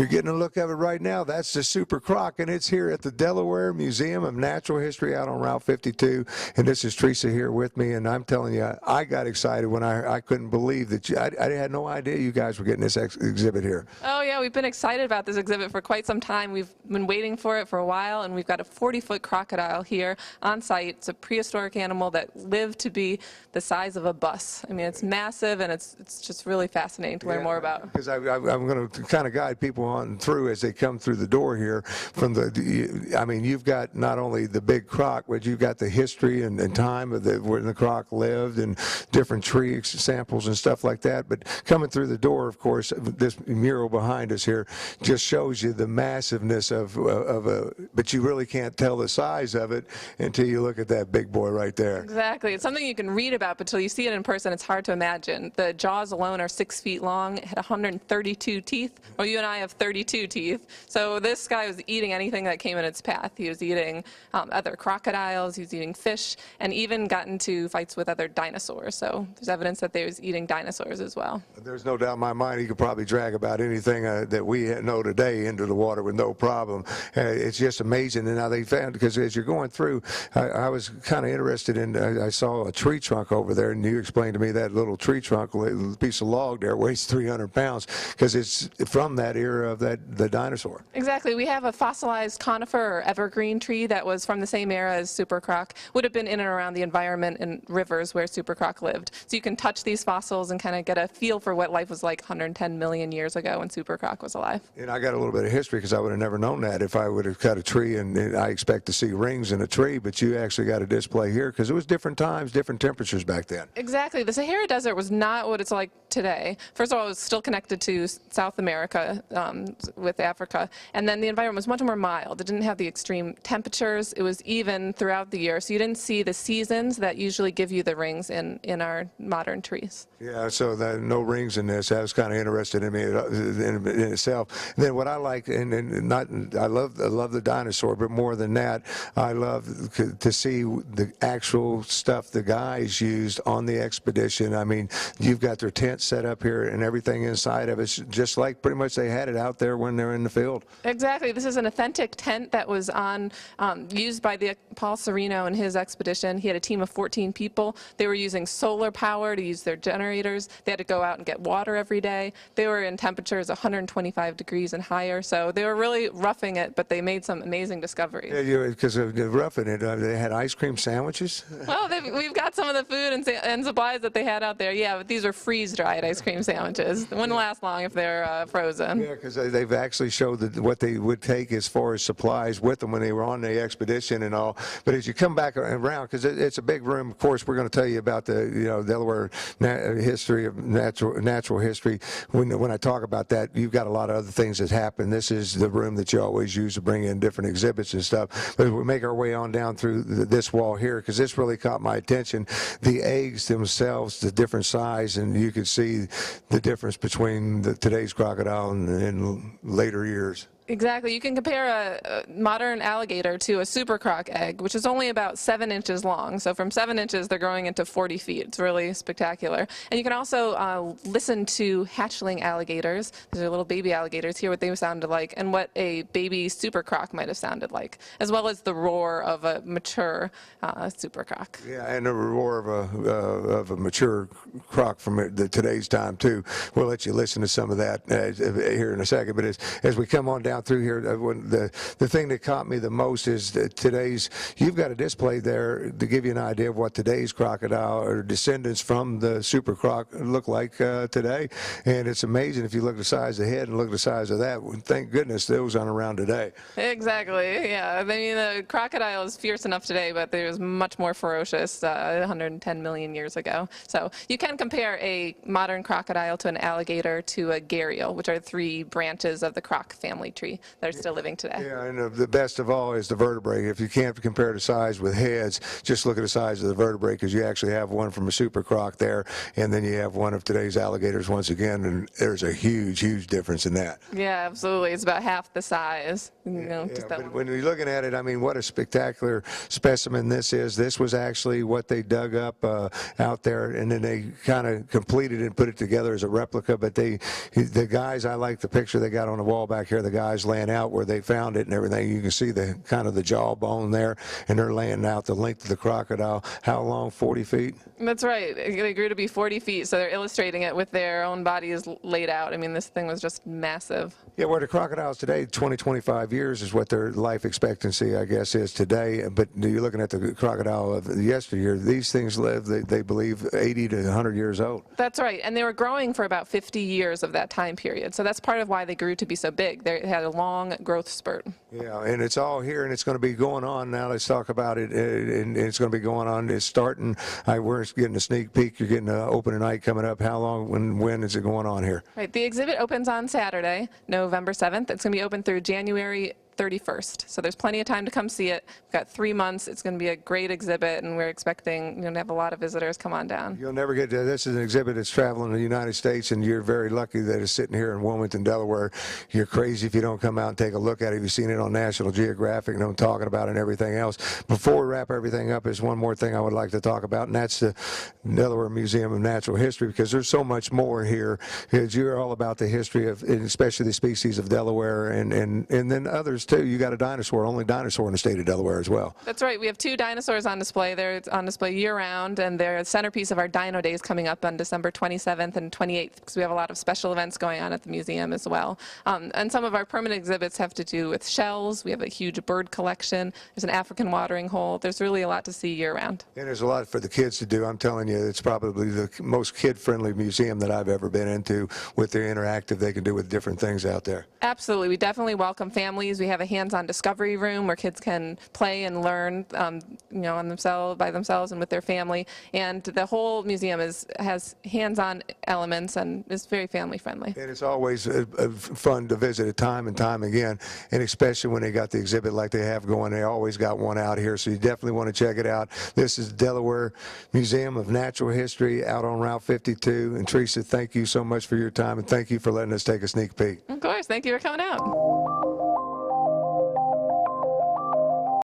You're getting a look of it right now. That's the Super Croc, and it's here at the Delaware Museum of Natural History out on Route 52. And this is Teresa here with me, and I'm telling you, I got excited when I couldn't believe that I had no idea you guys were getting this exhibit here. Oh yeah, we've been excited about this exhibit for quite some time. We've been waiting for it for a while, and we've got a 40-foot crocodile here on site. It's a prehistoric animal that lived to be the size of a bus. I mean, it's massive, and it's just really fascinating to learn more about. Because I'm going to kind of guide people on through as they come through the door here. I mean, you've got not only the big croc, but you've got the history and time of when the croc lived and different tree samples and stuff like that. But coming through the door, of course, this mural behind us here just shows you the massiveness of but you really can't tell the size of it until you look at that big boy right there. Exactly. It's something you can read about, but until you see it in person, it's hard to imagine. The jaws alone are 6 feet long. It had 132 teeth. Well, you and I have 32 teeth. So this guy was eating anything that came in its path. He was eating other crocodiles, he was eating fish, and even got into fights with other dinosaurs. So there's evidence that they was eating dinosaurs as well. There's no doubt in my mind he could probably drag about anything that we know today into the water with no problem. It's just amazing. And now they found, because as you're going through, I was kind of interested in, I saw a tree trunk over there, and you explained to me that little tree trunk, piece of log there, weighs 300 pounds, because it's from that era of the dinosaur. Exactly. We have a fossilized conifer or evergreen tree that was from the same era as Super Croc, would have been in and around the environment and rivers where Super Croc lived. So you can touch these fossils and kind of get a feel for what life was like 110 million years ago when Super Croc was alive. And I got a little bit of history, because I would have never known that if I would have cut a tree, and I expect to see rings in a tree, but you actually got a display here, because it was different times, different temperatures back then. Exactly. The Sahara Desert was not what it's like today. First of all, it was still connected to South America with Africa, and then the environment was much more mild. It didn't have the extreme temperatures. It was even throughout the year, so you didn't see the seasons that usually give you the rings in our modern trees. Yeah, so no rings in this. That was kind of interesting in me in itself. And then what I like, I love the dinosaur, but more than that, I love to see the actual stuff the guys used on the expedition. I mean, you've got their tent set up here and everything inside of it, just like pretty much they had it out there when they're in the field. Exactly. This is an authentic tent that was used by Paul Sereno and his expedition. He had a team of 14 people. They were using solar power to use their generators. They had to go out and get water every day. They were in temperatures 125 degrees and higher, so they were really roughing it, but they made some amazing discoveries. Yeah, because of roughing it, they had ice cream sandwiches? Well, we've got some of the food and supplies that they had out there, yeah, but these are freeze-dried ice cream sandwiches. They wouldn't last long if they're frozen. Yeah, because they've actually showed what they would take as far as supplies with them when they were on the expedition and all. But as you come back around, because it's a big room, of course, we're going to tell you about the Delaware history of natural history. When I talk about that, you've got a lot of other things that happen. This is the room that you always use to bring in different exhibits and stuff. But we make our way on down through this wall here, because this really caught my attention. The eggs themselves, the different size, and you can see the difference between today's crocodile and later years. Exactly. You can compare a modern alligator to a Super Croc egg, which is only about 7 inches long. So from 7 inches, they're growing into 40 feet. It's really spectacular. And you can also listen to hatchling alligators. These are little baby alligators. Hear what they sounded like and what a baby Super Croc might have sounded like, as well as the roar of a mature Super Croc. Yeah, and the roar of a mature croc from today's time, too. We'll let you listen to some of that here in a second. But as we come on down through here, the thing that caught me the most is that you've got a display there to give you an idea of what today's crocodile or descendants from the Super Croc look like today. And it's amazing if you look at the size of the head and look at the size of that. Thank goodness those aren't around today. Exactly, yeah. I mean, the crocodile is fierce enough today, but it was much more ferocious 110 million years ago. So you can compare a modern crocodile to an alligator to a gharial, which are 3 branches of the croc family tree. history that are still living today. Yeah, and the best of all is the vertebrae. If you can't compare the size with heads, just look at the size of the vertebrae, because you actually have one from a super croc there, and then you have one of today's alligators once again, and there's a huge, huge difference in that. Yeah, absolutely. It's about half the size. Just that But one. when you're looking at it, I mean, what a spectacular specimen this is. This was actually what they dug up out there, and then they kind of completed it and put it together as a replica. But the guys, I like the picture they got on the wall back here, the guys laying out where they found it and everything. You can see the kind of the jawbone there, and they're laying out the length of the crocodile. How long? 40 feet? That's right. They grew to be 40 feet, so they're illustrating it with their own bodies laid out. I mean, this thing was just massive. Yeah, where the crocodiles today, 20, 25 years is what their life expectancy, I guess, is today. But you're looking at the crocodile of yesteryear. These things live, they believe, 80 to 100 years old. That's right. And they were growing for about 50 years of that time period. So that's part of why they grew to be so big. They had a long growth spurt. Yeah, and it's all here, and it's going to be going on now. Let's talk about it, and it's going to be going on. It's starting. We're getting a sneak peek. You're getting an opening night coming up. How long, when is it going on here? Right. The exhibit opens on Saturday, November 7th. It's going to be open through January 31st. So there's plenty of time to come see it. We've got 3 months. It's going to be a great exhibit, and we're expecting to have a lot of visitors come on down. You'll never get to, this is an exhibit that's traveling the United States, and you're very lucky that it's sitting here in Wilmington, Delaware. You're crazy if you don't come out and take a look at it. You've seen it on National Geographic, and I'm talking about it and everything else. Before we wrap everything up, there's one more thing I would like to talk about, and that's the Delaware Museum of Natural History, because there's so much more here. Because you're all about the history of, especially the species of Delaware, and then others too. You got a dinosaur, only dinosaur in the state of Delaware as well. That's right. We have 2 dinosaurs on display. They're on display year-round, and they're a centerpiece of our Dino Days coming up on December 27th and 28th, because we have a lot of special events going on at the museum as well. And some of our permanent exhibits have to do with shells. We have a huge bird collection. There's an African watering hole. There's really a lot to see year-round. And there's a lot for the kids to do. I'm telling you, it's probably the most kid-friendly museum that I've ever been into, with their interactive they can do with different things out there. Absolutely. We definitely welcome families. We have a hands-on discovery room where kids can play and learn, on themselves, by themselves, and with their family. And the whole museum has hands-on elements and is very family-friendly. And it's always fun to visit it time and time again, and especially when they got the exhibit like they have going. They always got one out here, so you definitely want to check it out. This is Delaware Museum of Natural History out on Route 52. And Teresa, thank you so much for your time, and thank you for letting us take a sneak peek. Of course. Thank you for coming out.